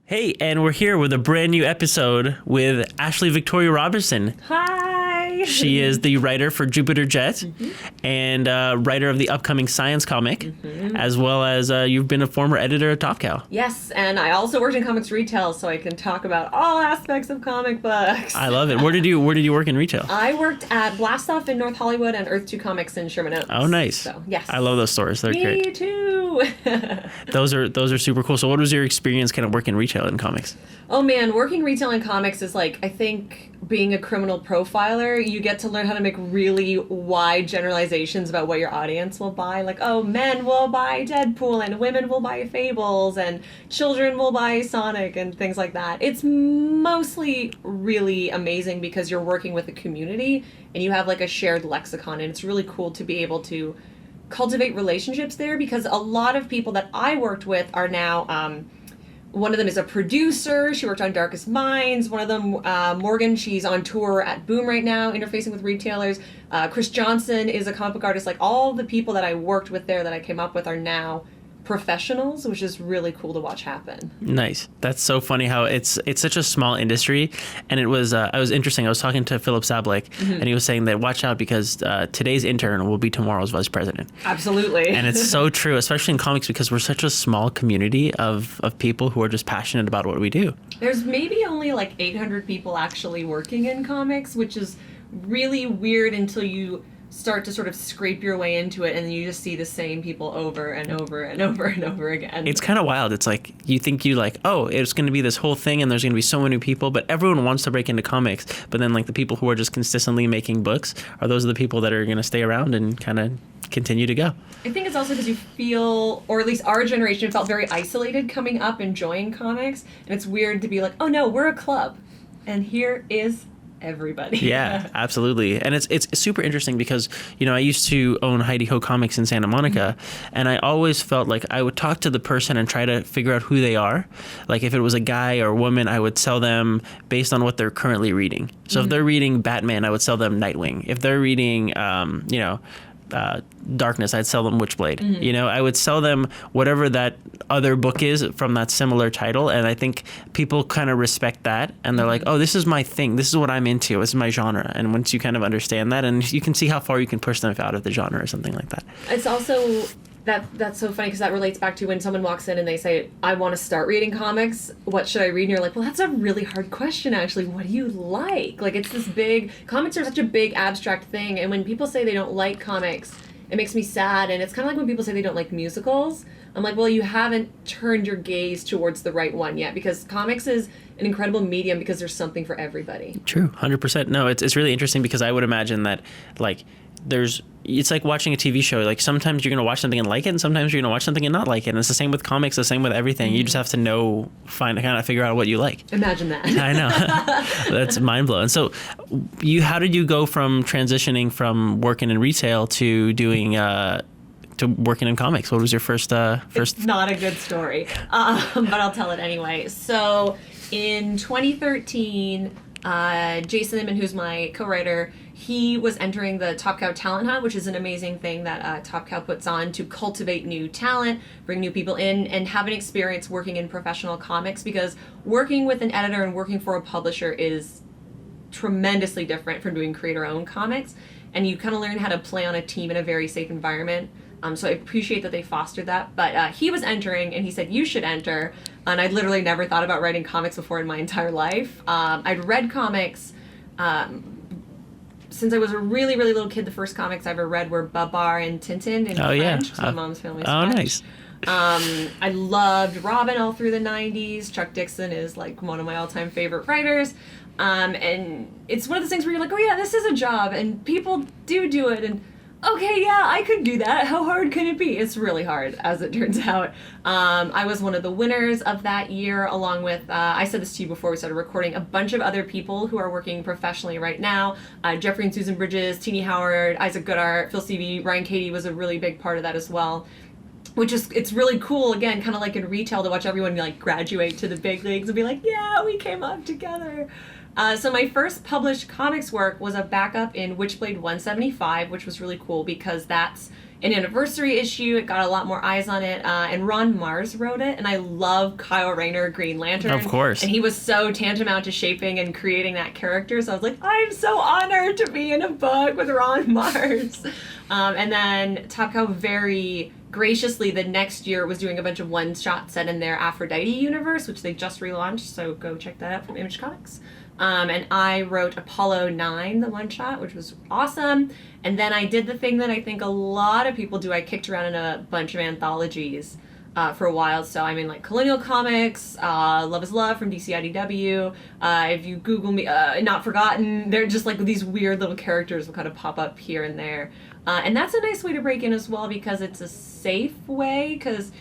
Hey, and we're here with a brand new episode with Ashley Victoria Robertson. Hi! She is the writer for Jupiter Jet and writer of the upcoming Science comic, as well as you've been a former editor at Top Cow. Yes, and I also worked in comics retail, so I can talk about all aspects of comic books. I love it. Where did you work in retail? I worked at Blast Off in North Hollywood and Earth 2 Comics in Sherman Oaks. Oh, nice. So, yes. I love those stores. They're great. Me too! Those are super cool. So what was your experience kind of working retail in comics? Oh man, working retail in comics is like, I think being a criminal profiler, you get to learn how to make really wide generalizations about what your audience will buy. Like, oh, men will buy Deadpool and women will buy Fables and children will buy Sonic and things like that. It's mostly really amazing because you're working with a community and you have like a shared lexicon, and it's really cool to be able to cultivate relationships there because a lot of people that I worked with are now one of them is a producer. She worked on Darkest Minds. One of them, Morgan, she's on tour at Boom right now, interfacing with retailers. Chris Johnson is a comic book artist. Like, all the people that I worked with there that I came up with are now professionals, which is really cool to watch happen. Nice. That's so funny how it's such a small industry, and it was interesting. I was talking to Philip Sablik, and he was saying that watch out because today's intern will be tomorrow's vice president. Absolutely. And it's so true, especially in comics, because we're such a small community of people who are just passionate about what we do. There's maybe only like 800 people actually working in comics, which is really weird until you start to sort of scrape your way into it and you just see the same people over and over and over and over again. It's kind of wild. It's like you think oh, it's going to be this whole thing and there's going to be so many people, but everyone wants to break into comics. But then like the people who are just consistently making books are those are the people that are going to stay around and kind of continue to go. I think it's also because you feel, or at least our generation felt very isolated coming up enjoying comics, and it's weird to be like, oh no, we're a club and here is everybody. Yeah, absolutely. And it's super interesting because, I used to own Heidi Ho Comics in Santa Monica, and I always felt like I would talk to the person and try to figure out who they are. Like if it was a guy or a woman, I would sell them based on what they're currently reading. So if they're reading Batman, I would sell them Nightwing. If they're reading, Darkness, I'd sell them Witchblade. I would sell them whatever that other book is from that similar title, and I think people kind of respect that, and they're like, oh, this is my thing, this is what I'm into, this is my genre. And once you kind of understand that, and you can see how far you can push them out of the genre or something like that. It's also that's so funny because that relates back to when someone walks in and they say, I want to start reading comics, what should I read? And you're like, well, that's a really hard question, actually. What do you like? Like, it's this big, comics are such a big abstract thing, and when people say they don't like comics, it makes me sad. And it's kind of like when people say they don't like musicals. I'm like, well, you haven't turned your gaze towards the right one yet, because comics is an incredible medium because there's something for everybody. True, 100%. No, it's really interesting because I would imagine that, like, it's like watching a TV show. Like sometimes you're going to watch something and like it, and sometimes you're going to watch something and not like it. And it's the same with comics, the same with everything. You just have to kind of figure out what you like. Imagine that. I know. That's mind blowing. So how did you go from transitioning from working in retail to doing, to working in comics? What was your first? It's not a good story, but I'll tell it anyway. So in 2013, Jason Inman, who's my co-writer, he was entering the Top Cow Talent Hunt, which is an amazing thing that Top Cow puts on to cultivate new talent, bring new people in, and have an experience working in professional comics, because working with an editor and working for a publisher is tremendously different from doing creator-owned comics, and you kind of learn how to play on a team in a very safe environment. So I appreciate that they fostered that. But he was entering, and he said, you should enter. And I'd literally never thought about writing comics before in my entire life. I'd read comics since I was a really, really little kid. The first comics I ever read were Babar and Tintin in French. Yeah. My mom's family is French. Nice. I loved Robin all through the 90s. Chuck Dixon is like one of my all-time favorite writers. And it's one of those things where you're like, oh yeah, this is a job, and people do it, and okay, yeah, I could do that. How hard can it be? It's really hard, as it turns out. I was one of the winners of that year, along with, I said this to you before we started recording, a bunch of other people who are working professionally right now. Jeffrey and Susan Bridges, Teenie Howard, Isaac Goodart, Phil Stevie, Ryan Cady was a really big part of that as well. It's really cool, again, kind of like in retail, to watch everyone like graduate to the big leagues and be like, yeah, we came up together. So my first published comics work was a backup in Witchblade 175, which was really cool because that's an anniversary issue. It got a lot more eyes on it. And Ron Mars wrote it. And I love Kyle Rayner, Green Lantern. Of course. And he was so tantamount to shaping and creating that character. So I was like, I'm so honored to be in a book with Ron Mars. And then Top Cow very graciously the next year was doing a bunch of one-shots set in their Aphrodite universe, which they just relaunched, so go check that out from Image Comics. And I wrote Apollo 9, the one-shot, which was awesome. And then I did the thing that I think a lot of people do. I kicked around in a bunch of anthologies for a while. So I'm in like Colonial Comics, Love is Love from DC IDW. If you Google me, Not Forgotten, they're just like these weird little characters will kind of pop up here and there. And that's a nice way to break in as well because it's a safe way, because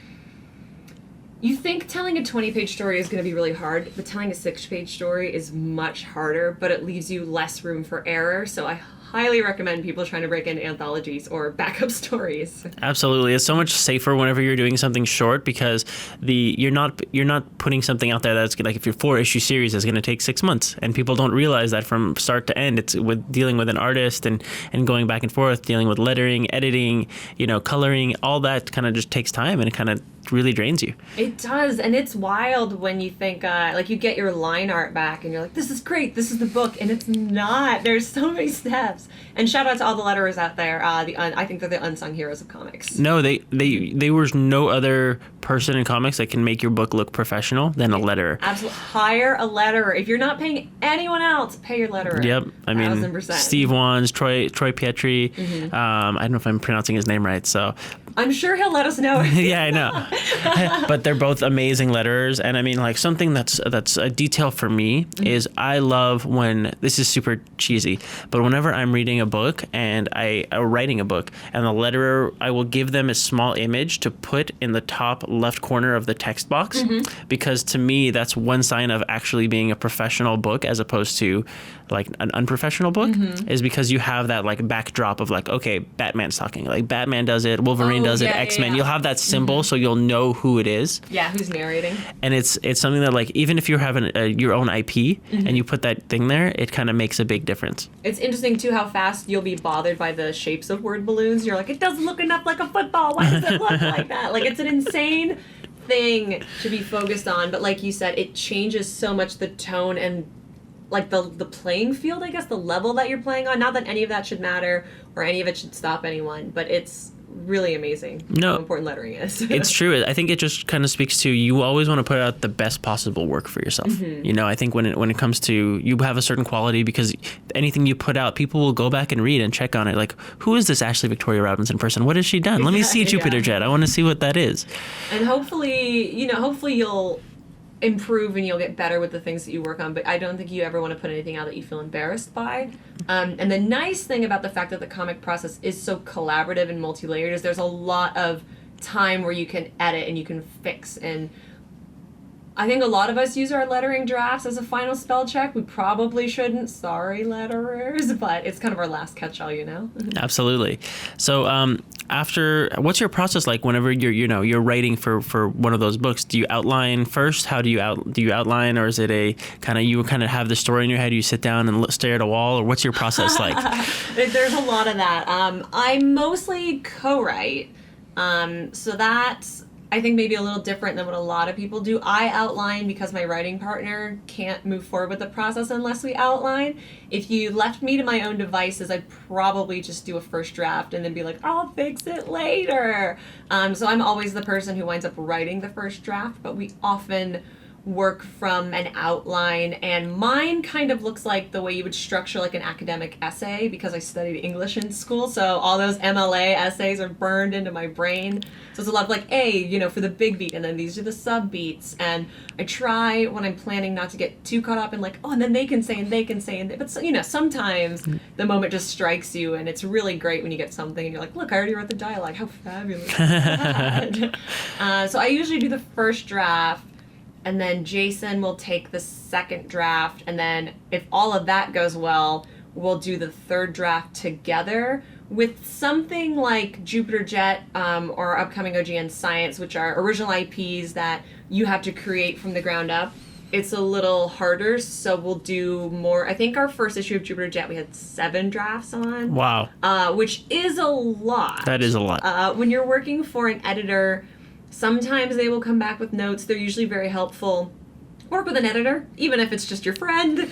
you think telling a 20-page story is going to be really hard, but telling a 6-page story is much harder, but it leaves you less room for error. So I highly recommend people trying to break into anthologies or backup stories. Absolutely. It's so much safer whenever you're doing something short because you're not putting something out there that's like, if your 4-issue series is going to take 6 months, and people don't realize that from start to end. It's with dealing with an artist and going back and forth, dealing with lettering, editing, coloring, all that kind of just takes time, and it kind of really drains you. It does, and it's wild when you think like you get your line art back and you're like, this is great, this is the book, and it's not. There's so many steps. And shout out to all the letterers out there. I think they're the unsung heroes of comics. No, they was no other person in comics that can make your book look professional than a letterer. Absolutely. Hire a letterer. If you're not paying anyone else, pay your letterer. Yep. I mean, 1000%. Steve Wands, Troy Pietri. Mm-hmm. I don't know if I'm pronouncing his name right, so. I'm sure he'll let us know. Yeah, I know. But they're both amazing letterers, and I mean, like, something that's a detail for me is I love when, this is super cheesy, but whenever I'm reading a book and writing a book, and the letterer, I will give them a small image to put in the top left corner of the text box, because to me that's one sign of actually being a professional book as opposed to like an unprofessional book, is because you have that like backdrop of like, okay, Batman's talking, like Batman does it, Wolverine does it, X-Men. You'll have that symbol so you'll know who it is. Yeah, who's narrating. And it's something that, like, even if you're having your own IP and you put that thing there, it kind of makes a big difference. It's interesting too how fast you'll be bothered by the shapes of word balloons. You're like, it doesn't look enough like a football. Why does it look like that? Like, it's an insane thing to be focused on, but like you said, it changes so much the tone and like the playing field, I guess, the level that you're playing on. Not that any of that should matter or any of it should stop anyone, but it's really amazing how important lettering is. It's true. I think it just kind of speaks to, you always want to put out the best possible work for yourself. I think when it comes to, you have a certain quality, because anything you put out, people will go back and read and check on it. Like, who is this Ashley Victoria Robinson person? What has she done? Let me see Jupiter Jet. I want to see what that is. And hopefully you'll improve and you'll get better with the things that you work on, but I don't think you ever want to put anything out that you feel embarrassed by. And the nice thing about the fact that the comic process is so collaborative and multi-layered is there's a lot of time where you can edit and you can fix. And I think a lot of us use our lettering drafts as a final spell check. We probably shouldn't. Sorry, letterers, but it's kind of our last catch-all, Absolutely. So what's your process like whenever you're writing for one of those books? Do you outline first? How do you outline, or is it a kind of, you kind of have the story in your head, you sit down and stare at a wall, or what's your process like? There's a lot of that. I mostly co-write, so that's, I think, maybe a little different than what a lot of people do. I outline because my writing partner can't move forward with the process unless we outline. If you left me to my own devices, I'd probably just do a first draft and then be like, I'll fix it later. So I'm always the person who winds up writing the first draft, but we often work from an outline, and mine kind of looks like the way you would structure like an academic essay, because I studied English in school, so all those MLA essays are burned into my brain. So it's a lot of like, for the big beat, and then these are the sub beats, and I try when I'm planning not to get too caught up in like, and then they can say, but sometimes the moment just strikes you, and it's really great when you get something and you're like, look, I already wrote the dialogue, how fabulous is that? So I usually do the first draft, and then Jason will take the second draft, and then if all of that goes well, we'll do the third draft together with something like Jupiter Jet or upcoming OGN Science, which are original IPs that you have to create from the ground up. it's a little harder, so we'll do more. I think our first issue of Jupiter Jet, we had 7 drafts on. Wow. Which is a lot. That is a lot. When you're working for an editor, sometimes they will come back with notes. They're usually very helpful. Work with an editor, even if it's just your friend,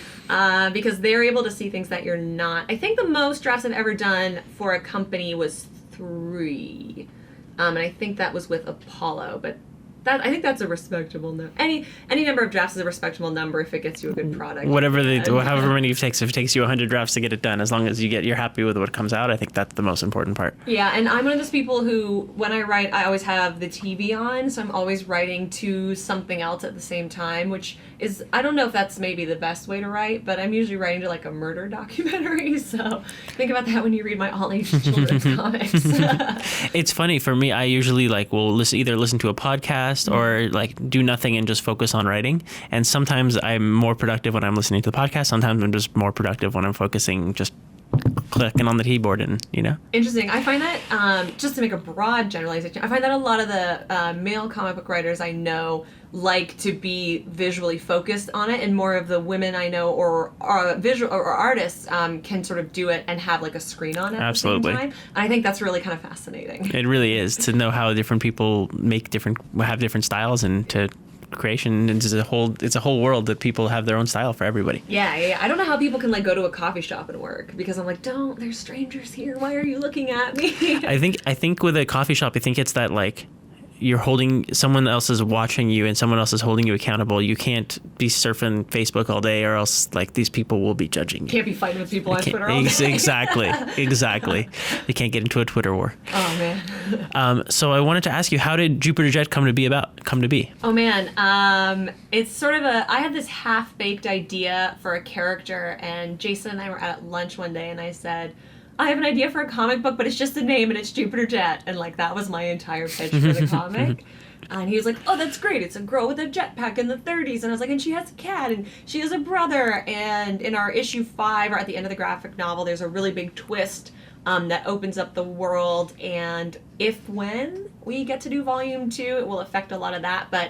because they're able to see things that you're not. I think the most drafts I've ever done for a company was 3. And I think that was with Apollo, but I think that's a respectable number. Any number of drafts is a respectable number if it gets you a good product. However many it takes. If it takes you 100 drafts to get it done, as long as you're happy with what comes out, I think that's the most important part. Yeah, and I'm one of those people who, when I write, I always have the TV on, so I'm always writing to something else at the same time, which is, I don't know if that's maybe the best way to write, but I'm usually writing to like a murder documentary, so think about that when you read my all-age children's comics. It's funny for me. I usually will either listen to a podcast or do nothing and just focus on writing. And sometimes I'm more productive when I'm listening to the podcast. Sometimes I'm just more productive when I'm focusing, just clicking on the keyboard and. Interesting. I find that, just to make a broad generalization, I find that a lot of the male comic book writers I know like to be visually focused on it, and more of the women I know or visual or artists can sort of do it and have a screen on it at Absolutely. the same time. And I think that's really kind of fascinating. It really is, to know how different people have different styles, and to creation. It's a whole world that people have their own style for everybody. Yeah. I don't know how people can go to a coffee shop and work, because I'm there's strangers here. Why are you looking at me? I think with a coffee shop, I think it's that you're holding, someone else is watching you and someone else is holding you accountable. You can't be surfing Facebook all day, or else these people will be judging you. Can't be fighting with people on Twitter all day. Exactly. They can't get into a Twitter war. Oh man. So I wanted to ask you, how did Jupiter Jet come to be? Oh man. It's sort of I had this half-baked idea for a character, and Jason and I were at lunch one day, and I said, I have an idea for a comic book, but it's just a name, and it's Jupiter Jet. And that was my entire pitch for the comic. And he was like, oh, that's great. It's a girl with a jetpack in the 30s. And I was like, and she has a cat, and she has a brother. And in our issue 5, or at the end of the graphic novel, there's a really big twist that opens up the world. And when we get to do volume 2, it will affect a lot of that. But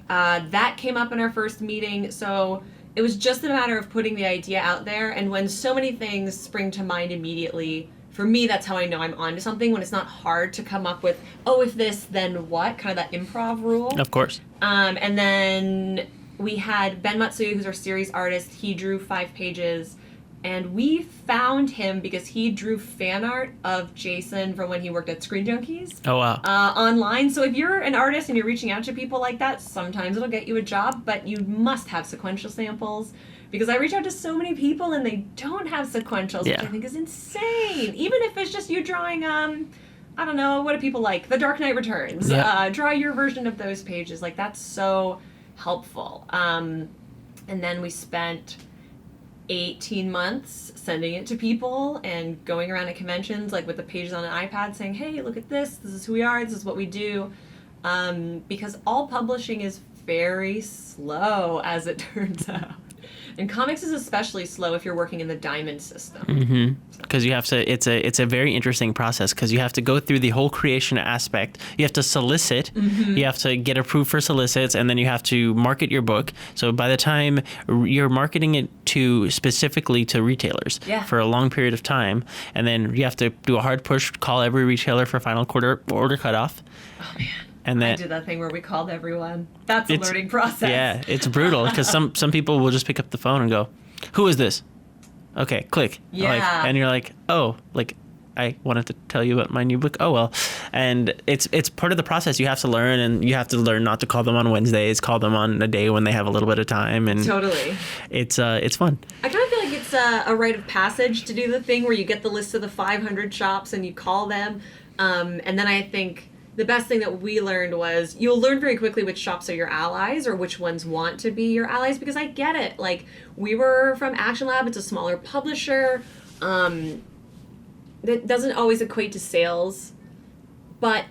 that came up in our first meeting. So it was just a matter of putting the idea out there, and when so many things spring to mind immediately, for me, that's how I know I'm onto something, when it's not hard to come up with, oh, if this, then what, kind of that improv rule. Of course. And then we had Ben Matsuya, who's our series artist. He drew 5 pages, and we found him because he drew fan art of Jason from when he worked at Screen Junkies. Oh, wow. Online. So if you're an artist and you're reaching out to people like that, sometimes it'll get you a job, but you must have sequential samples. Because I reach out to so many people and they don't have sequentials, which I think is insane. Even if it's just you drawing, I don't know, what do people like? The Dark Knight Returns. Yeah. Draw your version of those pages. That's so helpful. And then we spent 18 months sending it to people and going around at conventions with the pages on an iPad saying, hey, look at this is who we are, this is what we do, because all publishing is very slow, as it turns out. And comics is especially slow if you're working in the diamond system. Because you have to, it's a very interesting process, because you have to go through the whole creation aspect. You have to solicit, you have to get approved for solicits, and then you have to market your book. So by the time you're marketing it specifically to retailers for a long period of time, and then you have to do a hard push, call every retailer for final quarter order cutoff. Oh man. And then, I did that thing where we called everyone. That's a learning process. Yeah, it's brutal, because some people will just pick up the phone and go, who is this? Okay, click. Yeah. And you're like, oh, I wanted to tell you about my new book. Oh, well. And it's part of the process. You have to learn, and you have to learn not to call them on Wednesdays, call them on a day when they have a little bit of time. And totally. It's fun. I kind of feel like it's a rite of passage to do the thing where you get the list of the 500 shops and you call them. And then I think the best thing that we learned was you'll learn very quickly which shops are your allies or which ones want to be your allies, because I get it. We were from Action Lab. It's a smaller publisher. That doesn't always equate to sales. But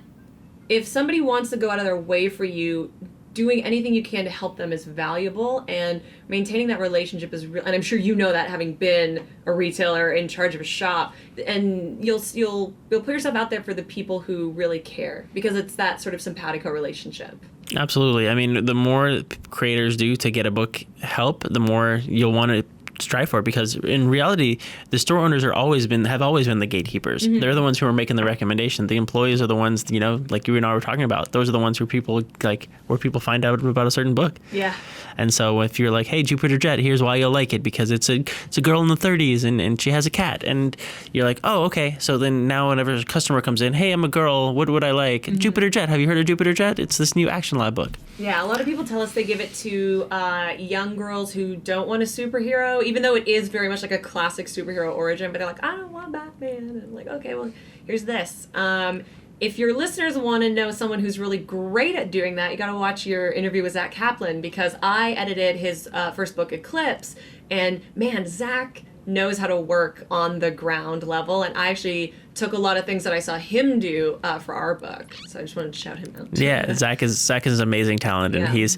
if somebody wants to go out of their way for you, doing anything you can to help them is valuable, and maintaining that relationship is real. And I'm sure you know that, having been a retailer in charge of a shop, and you'll put yourself out there for the people who really care, because it's that sort of simpatico relationship. Absolutely. I mean, the more creators do to get a book help, the more you'll want to strive for it, because in reality, the store owners have always been the gatekeepers. They're the ones who are making the recommendation. The employees are the ones, like you and I were talking about. Those are the ones where people find out about a certain book. Yeah. And so if you're like, hey, Jupiter Jet, here's why you'll like it, because it's a girl in the 30s and she has a cat, and you're like, oh, okay. So then now whenever a customer comes in, hey, I'm a girl, what would I like? Jupiter Jet. Have you heard of Jupiter Jet? It's this new Action Lab book. Yeah, a lot of people tell us they give it to young girls who don't want a superhero, even though it is very much like a classic superhero origin, but they're like, I don't want Batman. And I'm like, okay, well, here's this. If your listeners want to know someone who's really great at doing that, you got to watch your interview with Zach Kaplan, because I edited his first book, Eclipse, and man, Zach knows how to work on the ground level, and I actually took a lot of things that I saw him do for our book, so I just wanted to shout him out. Yeah, Zach is amazing talent, and Yeah.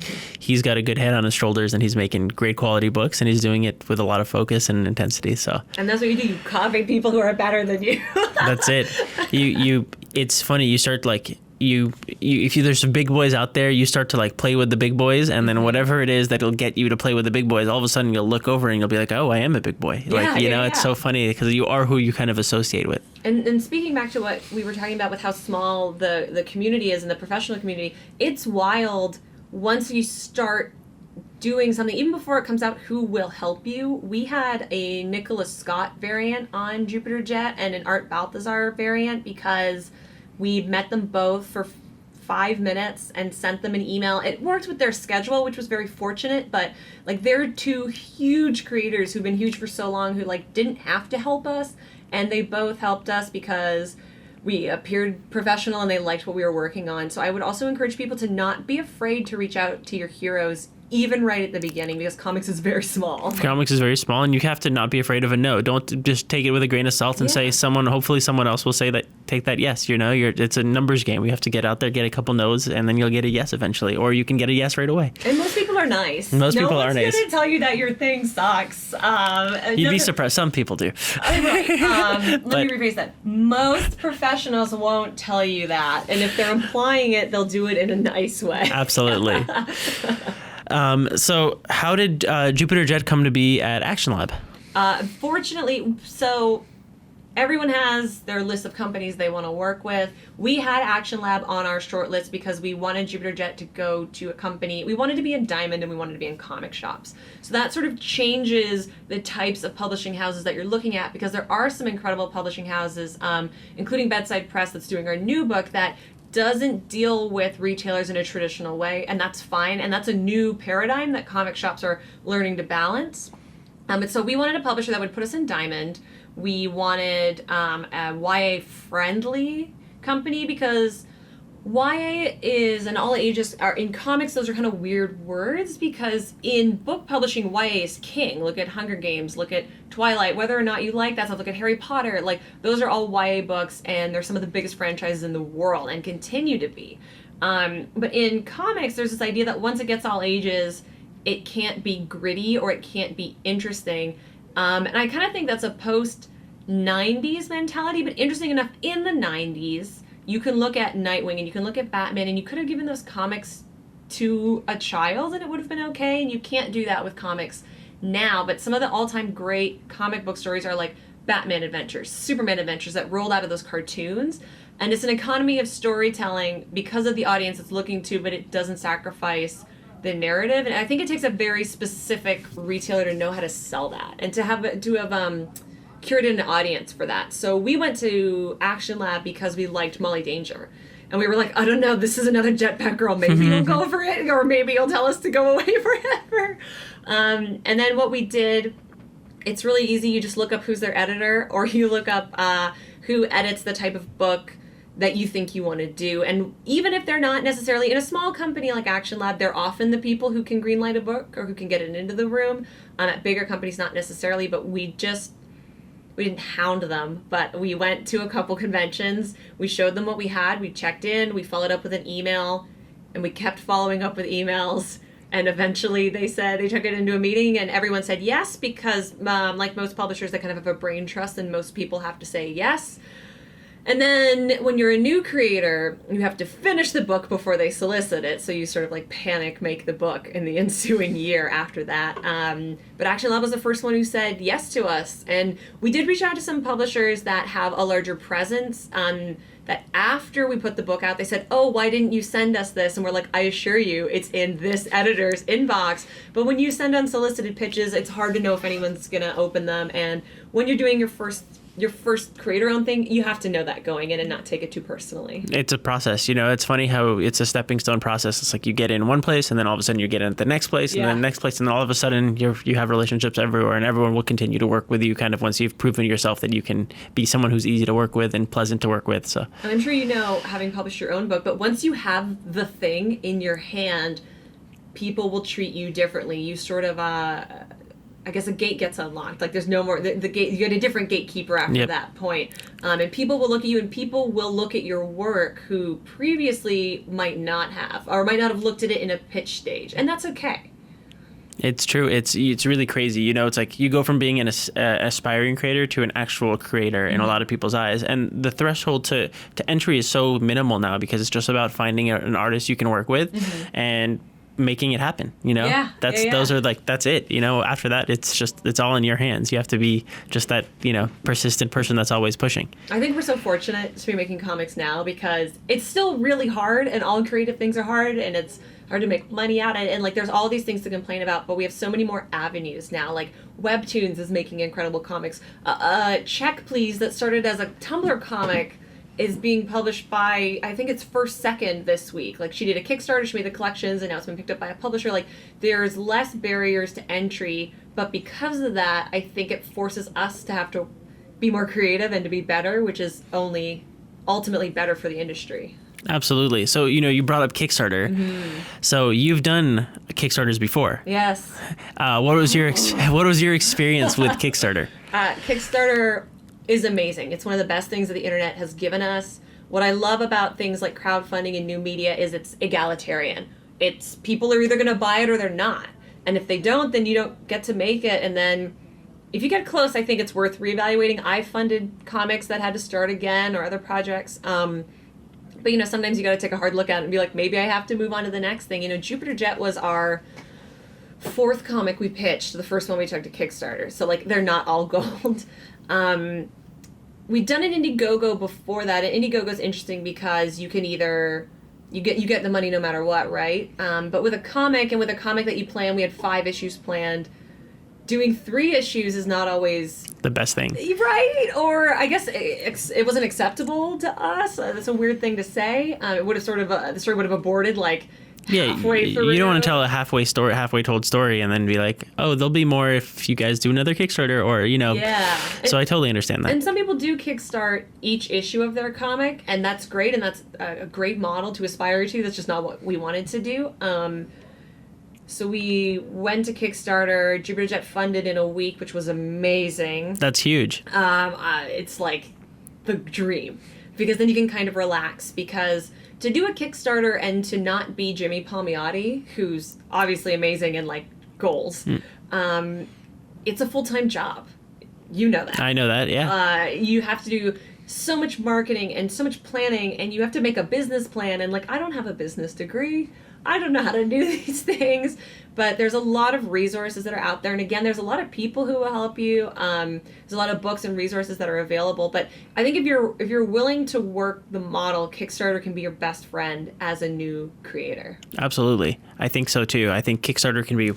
he's got a good head on his shoulders, and he's making great quality books, and he's doing it with a lot of focus and intensity. So And that's what you do. You copy people who are better than you. that's it. It's funny. You start like if there's some big boys out there, you start to like play with the big boys, and then whatever it is that'll get you to play with the big boys, all of a sudden you'll look over and you'll be like, oh, I am a big boy. It's so funny because you are who you kind of associate with. And speaking back to what we were talking about with how small the community is in the professional community, it's wild once you start doing something, even before it comes out, who will help you. We had a Nicholas Scott variant on Jupiter Jet and an Art Balthazar variant because we met them both for 5 minutes and sent them an email. It worked with their schedule, which was very fortunate, but like they're two huge creators who've been huge for so long, who like didn't have to help us, and they both helped us because we appeared professional and they liked what we were working on. So I would also encourage people to not be afraid to reach out to your heroes, even right at the beginning, because comics is very small. Comics is very small, and you have to not be afraid of a no. Don't just take it with a grain of salt and say hopefully someone else will take that yes. It's a numbers game. We have to get out there, get a couple no's, and then you'll get a yes eventually, or you can get a yes right away. And most people are nice. Most people are nice. No one's going to tell you that your thing sucks. You'd be surprised. Some people do. Right. Let me rephrase that. Most professionals won't tell you that, and if they're implying it, they'll do it in a nice way. Absolutely. So how did Jupiter Jet come to be at Action Lab? Fortunately, so everyone has their list of companies they want to work with. We had Action Lab on our short list because we wanted Jupiter Jet to go to a company. We wanted to be in Diamond and we wanted to be in comic shops. So that sort of changes the types of publishing houses that you're looking at, because there are some incredible publishing houses, including Bedside Press, that's doing our new book that doesn't deal with retailers in a traditional way, and that's fine, and that's a new paradigm that comic shops are learning to balance. And so we wanted a publisher that would put us in Diamond. We wanted a YA-friendly company, because YA is, and all ages are in comics, those are kind of weird words, because in book publishing, YA is king. Look at Hunger Games, look at Twilight, whether or not you like that stuff, look at Harry Potter, like those are all YA books, and they're some of the biggest franchises in the world and continue to be. But in comics, there's this idea that once it gets all ages, it can't be gritty or it can't be interesting. And I kind of think that's a post-90s mentality, but interesting enough, in the 90s, you can look at Nightwing and you can look at Batman, and you could have given those comics to a child and it would have been okay, and you can't do that with comics now. But some of the all-time great comic book stories are like Batman Adventures, Superman Adventures, that rolled out of those cartoons. And it's an economy of storytelling because of the audience it's looking to, but it doesn't sacrifice the narrative. And I think it takes a very specific retailer to know how to sell that and to have curated an audience for that. So we went to Action Lab because we liked Molly Danger. And we were like, I don't know, this is another Jetpack Girl. Maybe you'll go for it, or maybe you'll tell us to go away forever. And then what we did, it's really easy. You just look up who's their editor, or you look up who edits the type of book that you think you want to do. And even if they're not necessarily in a small company like Action Lab, they're often the people who can greenlight a book or who can get it into the room. At bigger companies, not necessarily, but we didn't hound them, but we went to a couple conventions. We showed them what we had. We checked in. We followed up with an email. and we kept following up with emails. And eventually they said they took it into a meeting and everyone said yes because like most publishers, they kind of have a brain trust and most people have to say yes. And then when you're a new creator, you have to finish the book before they solicit it. So you sort of like panic make the book in the ensuing year after that. But Action Lab was the first one who said yes to us. And we did reach out to some publishers that have a larger presence. That after we put the book out, they said, oh, why didn't you send us this? And we're like, I assure you, it's in this editor's inbox. But when you send unsolicited pitches, it's hard to know if anyone's going to open them. And when you're doing your first creator-owned thing, you have to know that going in and not take it too personally. It's a process. It's funny how it's a stepping stone process. It's like you get in one place and then all of a sudden you get in at the next place and then the next place and then all of a sudden you have relationships everywhere and everyone will continue to work with you kind of once you've proven yourself that you can be someone who's easy to work with and pleasant to work with. So and I'm sure you know, having published your own book, but once you have the thing in your hand, people will treat you differently. You sort of I guess a gate gets unlocked. Like there's no more, the gate, you get a different gatekeeper after that point. And people will look at you and people will look at your work who previously might not have, or might not have looked at it in a pitch stage. And that's okay. It's true. It's really crazy. It's like you go from being an aspiring creator to an actual creator in a lot of people's eyes. And the threshold to entry is so minimal now because it's just about finding an artist you can work with and making it happen. Those are like, that's it. After that, it's all in your hands. You have to be just that, persistent person that's always pushing. I think we're so fortunate to be making comics now because it's still really hard and all creative things are hard and it's hard to make money out of it. And like, there's all these things to complain about, but we have so many more avenues now. Like Webtoons is making incredible comics. Check Please, that started as a Tumblr comic, is being published by, I think it's First Second this week. Like she did a Kickstarter, she made the collections, and now it's been picked up by a publisher. Like there's less barriers to entry, but because of that, I think it forces us to have to be more creative and to be better, which is only ultimately better for the industry. Absolutely. So, you brought up Kickstarter. So you've done Kickstarters before. Yes. What was your experience with Kickstarter? Kickstarter is amazing. It's one of the best things that the internet has given us. What I love about things like crowdfunding and new media is it's egalitarian. It's people are either going to buy it or they're not. And if they don't, then you don't get to make it. And then if you get close, I think it's worth reevaluating. I funded comics that had to start again or other projects. But sometimes you got to take a hard look at it and be like, maybe I have to move on to the next thing. Jupiter Jet was our fourth comic we pitched, the first one we took to Kickstarter. So like they're not all gold. We'd done an Indiegogo before that. And Indiegogo's interesting because you can either you get the money no matter what, right? But with a comic that you plan, we had 5 issues planned. Doing 3 issues is not always the best thing, right? Or I guess it wasn't acceptable to us. That's a weird thing to say. It would have the story would have aborted like halfway through. You don't want to tell a halfway told story and then be like, oh, there'll be more if you guys do another Kickstarter or Yeah. So I totally understand that. And some people do kickstart each issue of their comic, and that's great, and that's a great model to aspire to. That's just not what we wanted to do. So we went to Kickstarter. Jupiter Jet funded in a week, which was amazing. That's huge. It's like the dream because then you can kind of relax because to do a Kickstarter and to not be Jimmy Palmiotti, who's obviously amazing and like goals, it's a full-time job. You know that. I know that, yeah. You have to do so much marketing and so much planning and you have to make a business plan and like I don't have a business degree. I don't know how to do these things, but there's a lot of resources that are out there. And again, there's a lot of people who will help you. There's a lot of books and resources that are available. But I think if you're willing to work the model, Kickstarter can be your best friend as a new creator. Absolutely. I think so too. I think Kickstarter can be,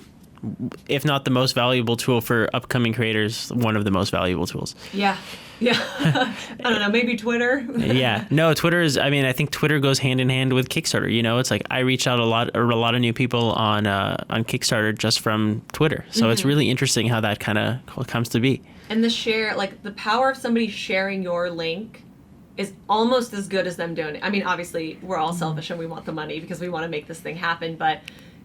if not the most valuable tool for upcoming creators, one of the most valuable tools. Yeah. I don't know, maybe Twitter. Yeah. No, Twitter is, I think Twitter goes hand in hand with Kickstarter. It's like I reach out a lot of new people on Kickstarter just from Twitter. So It's really interesting how that kind of comes to be. And the power of somebody sharing your link is almost as good as them doing it. Obviously we're all selfish and we want the money because we want to make this thing happen, but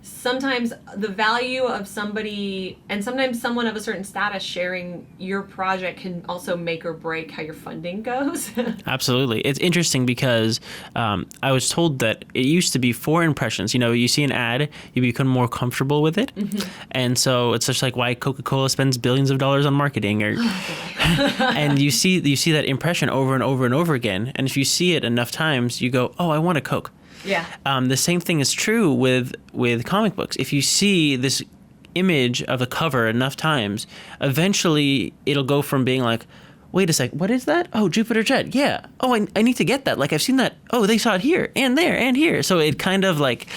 sometimes the value of somebody, and sometimes someone of a certain status sharing your project can also make or break how your funding goes. Absolutely. It's interesting because I was told that it used to be 4 impressions. You know, you see an ad, you become more comfortable with it. And so it's just like why Coca-Cola spends billions of dollars on marketing, or and you see that impression over and over and over again. And if you see it enough times, you go, oh, I want a Coke. Yeah. The same thing is true with comic books. If you see this image of a cover enough times, eventually it'll go from being like, wait a sec, what is that? Oh, Jupiter Jet. Yeah. Oh, I need to get that. Like, I've seen that. Oh, they saw it here and there and here. So it kind of like,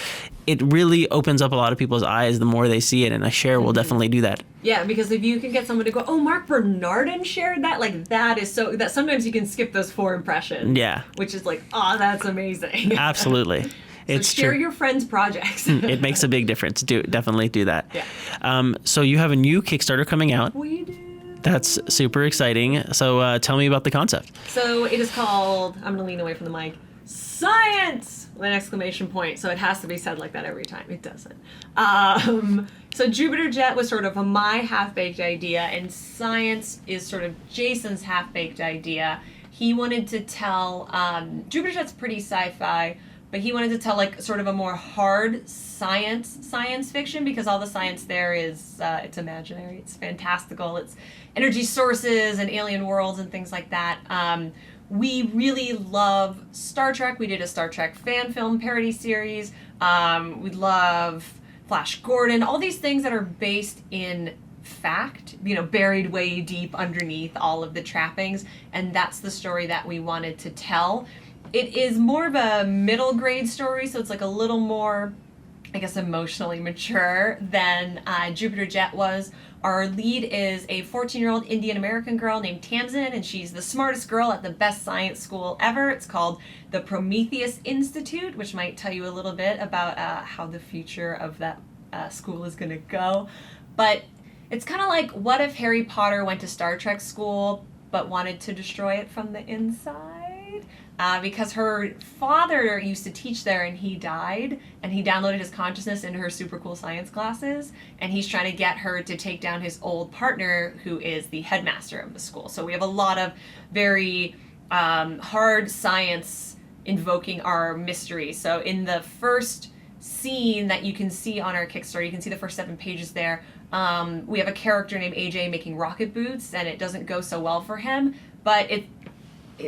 it really opens up a lot of people's eyes the more they see it. And a share will definitely do that. Yeah, because if you can get someone to go, oh, Mark Bernardin shared that, like that is so, that sometimes you can skip those 4 impressions. Yeah. Which is like, oh, that's amazing. Absolutely. So It's share true. your friends' projects. It makes a big difference. Definitely do that. Yeah. So you have a new Kickstarter coming out. We do. That's super exciting. So tell me about the concept. So it is called, I'm going to lean away from the mic, Science! With an exclamation point. So it has to be said like that every time. It doesn't. So Jupiter Jet was sort of my half-baked idea, and Science is sort of Jason's half-baked idea. He wanted to tell, Jupiter Jet's pretty sci-fi, but he wanted to tell like sort of a more hard science fiction, because all the science there is, it's imaginary, it's fantastical, it's energy sources and alien worlds and things like that. We really love Star Trek. We did a Star Trek fan film parody series. We love Flash Gordon, all these things that are based in fact, you know, buried way deep underneath all of the trappings, and that's the story that we wanted to tell. It is more of a middle grade story, so it's like a little more, I guess, emotionally mature than Jupiter Jet was. Our lead is a 14-year-old Indian American girl named Tamsin, and she's the smartest girl at the best science school ever. It's called the Prometheus Institute, which might tell you a little bit about how the future of that school is going to go. But it's kind of like, what if Harry Potter went to Star Trek school but wanted to destroy it from the inside? Because her father used to teach there and he died, and he downloaded his consciousness into her super cool science classes, and he's trying to get her to take down his old partner, who is the headmaster of the school. So we have a lot of very hard science invoking our mystery. So in the first scene that you can see on our Kickstarter, you can see the first 7 pages there, we have a character named AJ making rocket boots, and it doesn't go so well for him, but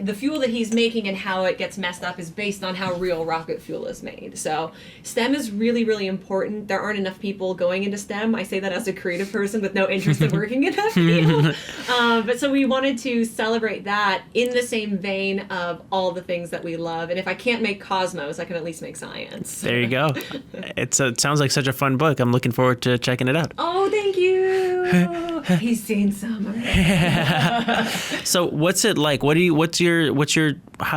the fuel that he's making and how it gets messed up is based on how real rocket fuel is made. So STEM is really, really important. There aren't enough people going into STEM. I say that as a creative person with no interest in working in that field. But so we wanted to celebrate that in the same vein of all the things that we love. And if I can't make Cosmos, I can at least make science. There you go. It sounds like such a fun book. I'm looking forward to checking it out. Oh, thank you. He's seen some of it. So what's it like? How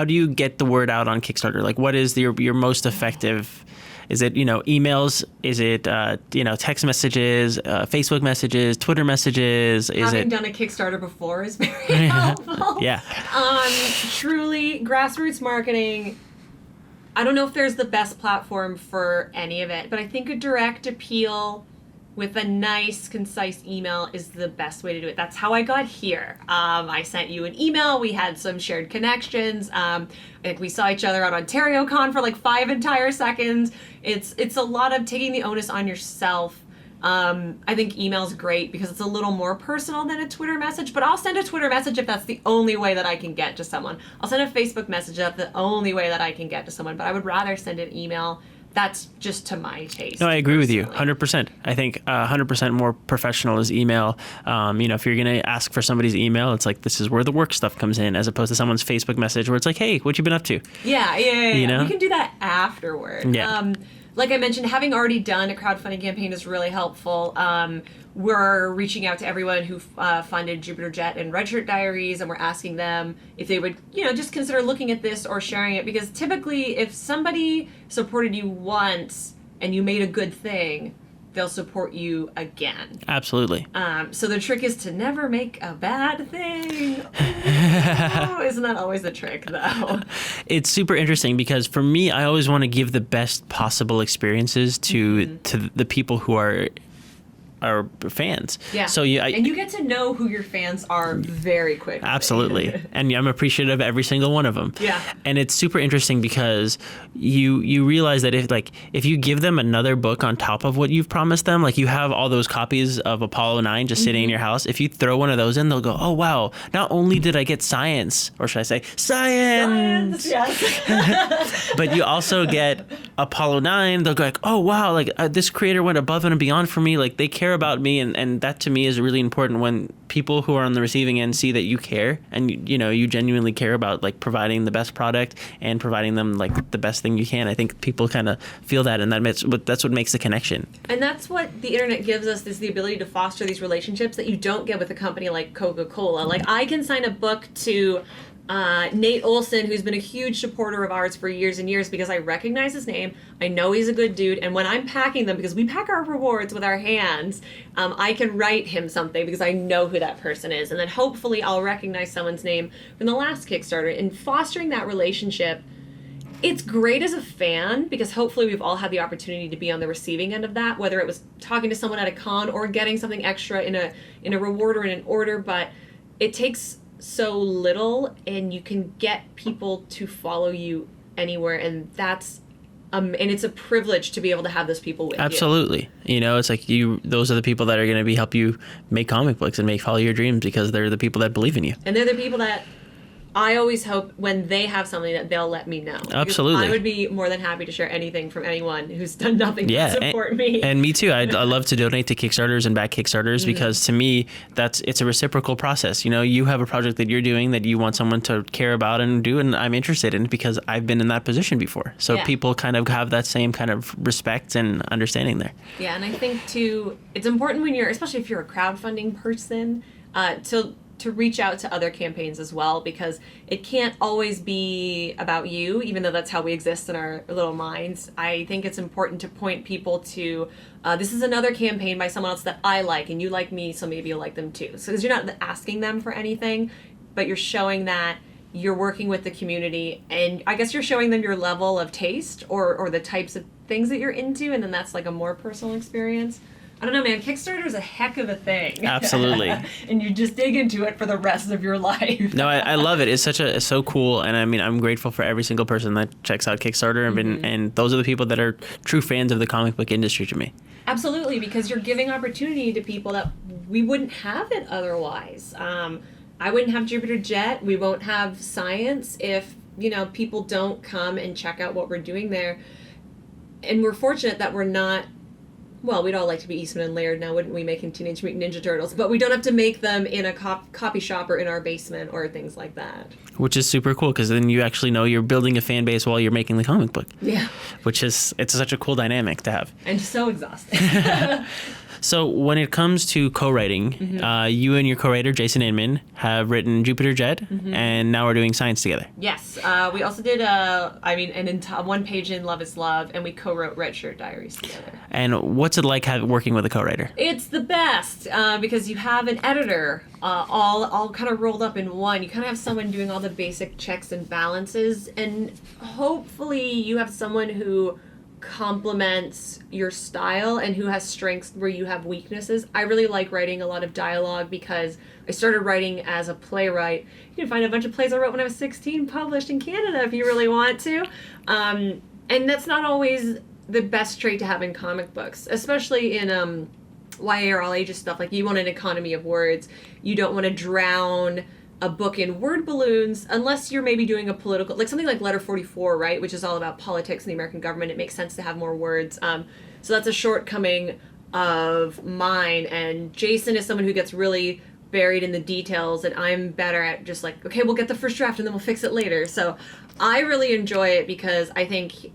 do you get the word out on Kickstarter? Like, what is your most effective? Is it, emails? Is it, text messages, Facebook messages, Twitter messages? Having done a Kickstarter before is very helpful. Yeah. Truly, grassroots marketing, I don't know if there's the best platform for any of it, but I think a direct appeal with a nice, concise email is the best way to do it. That's how I got here. I sent you an email. We had some shared connections. I think we saw each other at OntarioCon for like 5 entire seconds. It's a lot of taking the onus on yourself. I think email's great because it's a little more personal than a Twitter message, but I'll send a Twitter message if that's the only way that I can get to someone. I'll send a Facebook message if that's the only way that I can get to someone, but I would rather send an email. That's just to my taste. No, I agree with you, personally. 100%. I think 100% more professional is email. If you're going to ask for somebody's email, it's like, this is where the work stuff comes in, as opposed to someone's Facebook message where it's like, hey, what you been up to? Yeah. You know? We can do that afterward. Yeah. Like I mentioned, having already done a crowdfunding campaign is really helpful. We're reaching out to everyone who funded Jupiter Jet and Red Shirt Diaries, and we're asking them if they would, just consider looking at this or sharing it. Because typically, if somebody supported you once and you made a good thing, they'll support you again. Absolutely. So the trick is to never make a bad thing. Oh, isn't that always the trick, though? It's super interesting because for me, I always want to give the best possible experiences to the people who are fans. Yeah. So and you get to know who your fans are very quickly. Absolutely. And I'm appreciative of every single one of them. Yeah. And it's super interesting because you realize that if you give them another book on top of what you've promised them, like you have all those copies of Apollo 9 just sitting in your house, if you throw one of those in, they'll go, oh, wow, not only did I get science, or should I say science, Yes. but you also get Apollo 9. They'll go like, oh, wow, like this creator went above and beyond for me. Like they care about me. And that to me is really important when people who are on the receiving end see that you care and, you genuinely care about like providing the best product and providing them like the best thing you can. I think people kind of feel that, and that's what makes the connection. And that's what the internet gives us, is the ability to foster these relationships that you don't get with a company like Coca-Cola. Like I can sign a book to Nate Olson, who's been a huge supporter of ours for years and years, because I recognize his name. I know he's a good dude. And when I'm packing them, because we pack our rewards with our hands, I can write him something because I know who that person is. And then hopefully I'll recognize someone's name from the last Kickstarter. And fostering that relationship, it's great as a fan because hopefully we've all had the opportunity to be on the receiving end of that, whether it was talking to someone at a con or getting something extra in a reward or in an order. But it takes so little, and you can get people to follow you anywhere, and that's and it's a privilege to be able to have those people with you. Absolutely. It's like those are the people that are going to help you make comic books and follow your dreams, because they're the people that believe in you. And they're the people that I always hope when they have something that they'll let me know. Absolutely. I would be more than happy to share anything from anyone who's done nothing to support me. And me too. I love to donate to Kickstarters and back Kickstarters because to me, it's a reciprocal process. You have a project that you're doing that you want someone to care about and do, and I'm interested in it because I've been in that position before. So people kind of have that same kind of respect and understanding there. Yeah, and I think too, it's important when especially if you're a crowdfunding person, to reach out to other campaigns as well, because it can't always be about you, even though that's how we exist in our little minds. I think it's important to point people to, this is another campaign by someone else that I like, and you like me, so maybe you'll like them too. So because you're not asking them for anything, but you're showing that you're working with the community, and I guess you're showing them your level of taste or the types of things that you're into, and then that's like a more personal experience. I don't know, man. Kickstarter is a heck of a thing. Absolutely. And you just dig into it for the rest of your life. No, I love it. It's so cool. And I'm grateful for every single person that checks out Kickstarter. And those are the people that are true fans of the comic book industry to me. Absolutely, because you're giving opportunity to people that we wouldn't have it otherwise. I wouldn't have Jupiter Jet. We won't have Science if, people don't come and check out what we're doing there. And we're fortunate that we're not, well, we'd all like to be Eastman and Laird now, wouldn't we, making Teenage Mutant Ninja Turtles? But we don't have to make them in a copy shop or in our basement or things like that. Which is super cool, because then you actually know you're building a fan base while you're making the comic book. Yeah. It's such a cool dynamic to have. And so exhausting. So when it comes to co-writing, you and your co-writer, Jason Inman, have written Jupiter Jet, and now we're doing Science together. Yes. We also did, one page in Love is Love, and we co-wrote Red Shirt Diaries together. And what's it like working with a co-writer? It's the best, because you have an editor all kind of rolled up in one. You kind of have someone doing all the basic checks and balances, and hopefully you have someone who complements your style and who has strengths where you have weaknesses. I really like writing a lot of dialogue because I started writing as a playwright. You can find a bunch of plays I wrote when I was 16 published in Canada if you really want to. And that's not always the best trait to have in comic books, especially in YA or all ages stuff. Like, you want an economy of words. You don't want to drown a book in word balloons unless you're maybe doing a political, like something like Letter 44, right, which is all about politics and the American government. It makes sense to have more words. So that's a shortcoming of mine, and Jason is someone who gets really buried in the details, and I'm better at just like, okay, we'll get the first draft and then we'll fix it later. So I really enjoy it because I think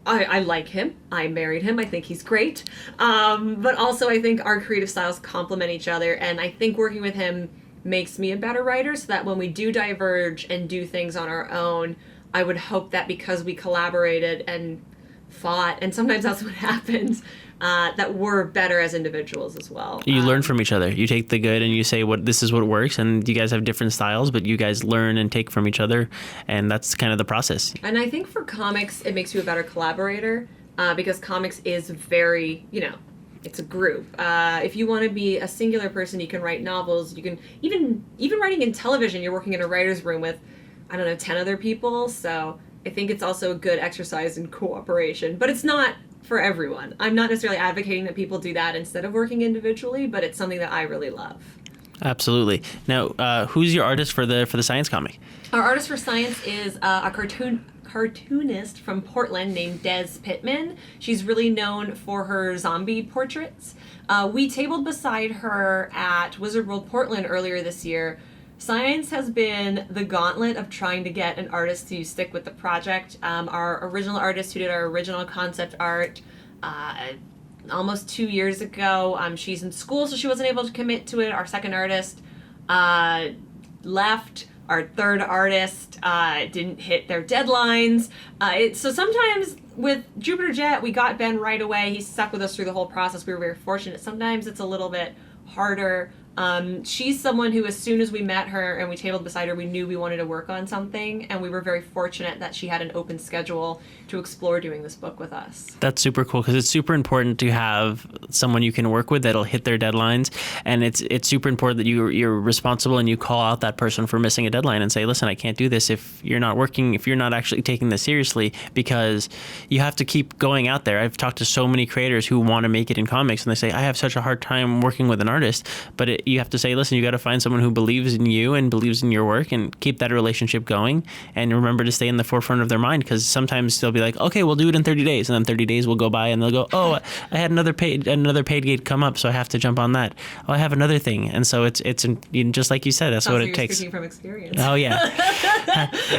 I like him. I married him. I think he's great. But also I think our creative styles complement each other, and I think working with him makes me a better writer, so that when we do diverge and do things on our own, I would hope that because we collaborated and fought, and sometimes that's what happens, that we're better as individuals as well. You learn from each other. You take the good and you say, this is what works, and you guys have different styles, but you guys learn and take from each other, and that's kind of the process. And I think for comics, it makes you a better collaborator, because comics is very, it's a group. If you want to be a singular person, you can write novels. You can even writing in television, you're working in a writer's room with, 10 other people. So I think it's also a good exercise in cooperation. But it's not for everyone. I'm not necessarily advocating that people do that instead of working individually, but it's something that I really love. Absolutely. Now, who's your artist for the science comic? Our artist for science is a cartoonist from Portland named Des Pittman. She's really known for her zombie portraits. We tabled beside her at Wizard World Portland earlier this year. Science has been the gauntlet of trying to get an artist to stick with the project. Our original artist who did our original concept art almost 2 years ago, she's in school, so she wasn't able to commit to it. Our second artist left. Our third artist didn't hit their deadlines. So sometimes with Jupiter Jet, we got Ben right away. He stuck with us through the whole process. We were very fortunate. Sometimes it's a little bit harder. She's someone who, as soon as we met her and we tabled beside her, we knew we wanted to work on something, and we were very fortunate that she had an open schedule to explore doing this book with us. That's super cool, because it's super important to have someone you can work with that'll hit their deadlines, and it's super important that you're responsible and you call out that person for missing a deadline and say, listen, I can't do this if you're not actually taking this seriously, because you have to keep going out there. I've talked to so many creators who want to make it in comics, and they say, I have such a hard time working with an artist, but you have to say, listen, you got to find someone who believes in you and believes in your work, and keep that relationship going, and remember to stay in the forefront of their mind, because sometimes they'll be like, okay, we'll do it in 30 days, and then 30 days will go by and they'll go, oh, I had another paid gate come up, so I have to jump on that. Oh, I have another thing. And so it's just like you said, that's what it takes. Speaking from experience. Oh yeah.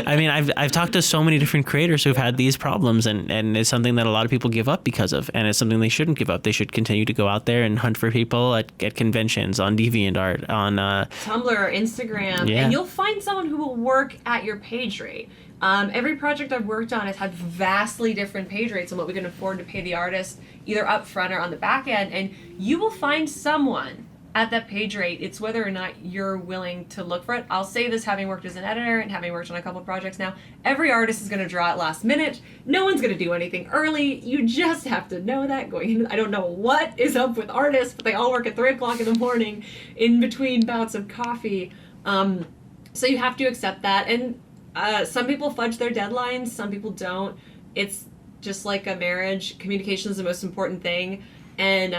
I mean, I've talked to so many different creators who've had these problems, and it's something that a lot of people give up because of, and it's something they shouldn't give up. They should continue to go out there and hunt for people at conventions, on DeviantArt, on Tumblr or Instagram, yeah. And you'll find someone who will work at your page rate. Every project I've worked on has had vastly different page rates on what we can afford to pay the artist, either up front or on the back end, and you will find someone at that page rate. It's whether or not you're willing to look for it. I'll say this, having worked as an editor and having worked on a couple of projects now, every artist is going to draw at last minute. No one's going to do anything early. You just have to know that going in. I don't know what is up with artists, but they all work at 3 o'clock in the morning in between bouts of coffee. So you have to accept that. And some people fudge their deadlines, some people don't. It's just like a marriage. Communication is the most important thing. And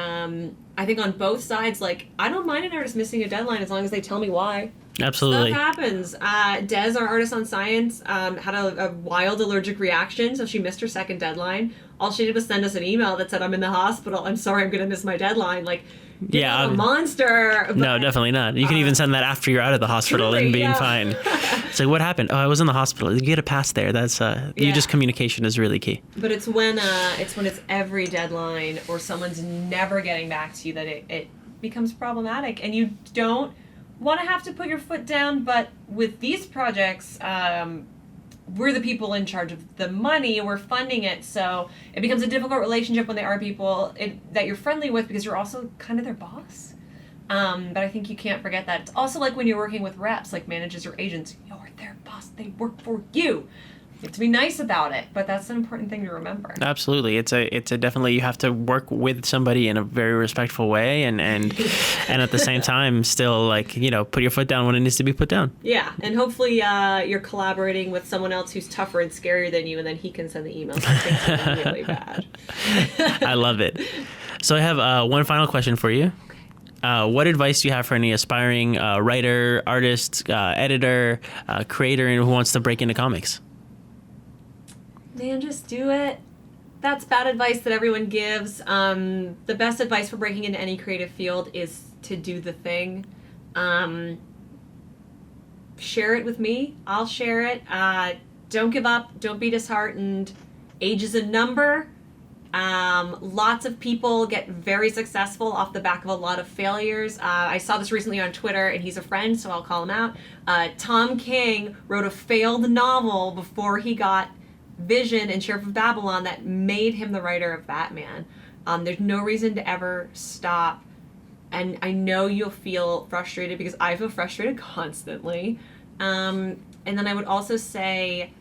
I think on both sides, like, I don't mind an artist missing a deadline as long as they tell me why. Absolutely. Stuff happens. Des, our artist on science, had a wild allergic reaction, so she missed her second deadline. All she did was send us an email that said, I'm in the hospital. I'm sorry, I'm going to miss my deadline. Like, yeah, I'm a monster. No, definitely not. You can even send that after you're out of the hospital truly, and being yeah. fine. It's like, what happened? Oh, I was in the hospital. You get a pass there. That's just communication is really key. But it's when it's every deadline or someone's never getting back to you that it becomes problematic, and you don't want to have to put your foot down. But with these projects, we're the people in charge of the money, we're funding it, so it becomes a difficult relationship when they are people that you're friendly with, because you're also kind of their boss. But I think you can't forget that. It's also like when you're working with reps, like managers or agents, you're their boss, they work for you. You have to be nice about it, but that's an important thing to remember. Absolutely. It's a definitely, you have to work with somebody in a very respectful way, and at the same time still, like, put your foot down when it needs to be put down. Yeah, and hopefully you're collaborating with someone else who's tougher and scarier than you, and then he can send the emails and things are really bad. I love it. So I have one final question for you. What advice do you have for any aspiring writer, artist, editor, creator, and who wants to break into comics? Man, just do it. That's bad advice that everyone gives. The best advice for breaking into any creative field is to do the thing. Share it with me. I'll share it. Don't give up. Don't be disheartened. Age is a number. Lots of people get very successful off the back of a lot of failures. I saw this recently on Twitter, and he's a friend, so I'll call him out. Tom King wrote a failed novel before he got vision and Sheriff of Babylon that made him the writer of Batman. There's no reason to ever stop. And I know you'll feel frustrated because I feel frustrated constantly. And then I would also say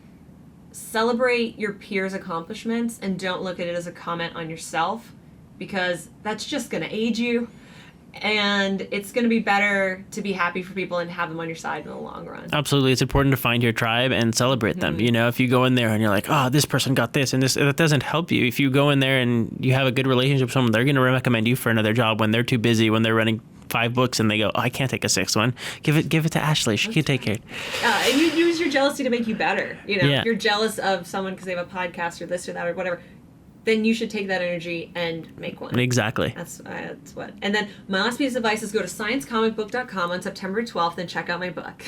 celebrate your peers' accomplishments and don't look at it as a comment on yourself, because that's just going to age you. And it's going to be better to be happy for people and have them on your side in the long run. Absolutely. It's important to find your tribe and celebrate them. You know, if you go in there and you're like, oh, this person got this and this, that doesn't help you. If you go in there and you have a good relationship with someone, they're going to recommend you for another job when they're too busy, when they're running 5 books and they go, oh, I can't take a 6th one. Give it to Ashley. She can take care. And you use your jealousy to make you better. You know, Yeah. if you're jealous of someone because they have a podcast or this or that or whatever, then you should take that energy and make one. Exactly. That's what. And then my last piece of advice is go to sciencecomicbook.com on September 12th and check out my book.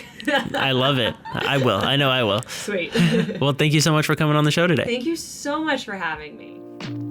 I love it. I will. I know I will. Sweet. Well, thank you so much for coming on the show today. Thank you so much for having me.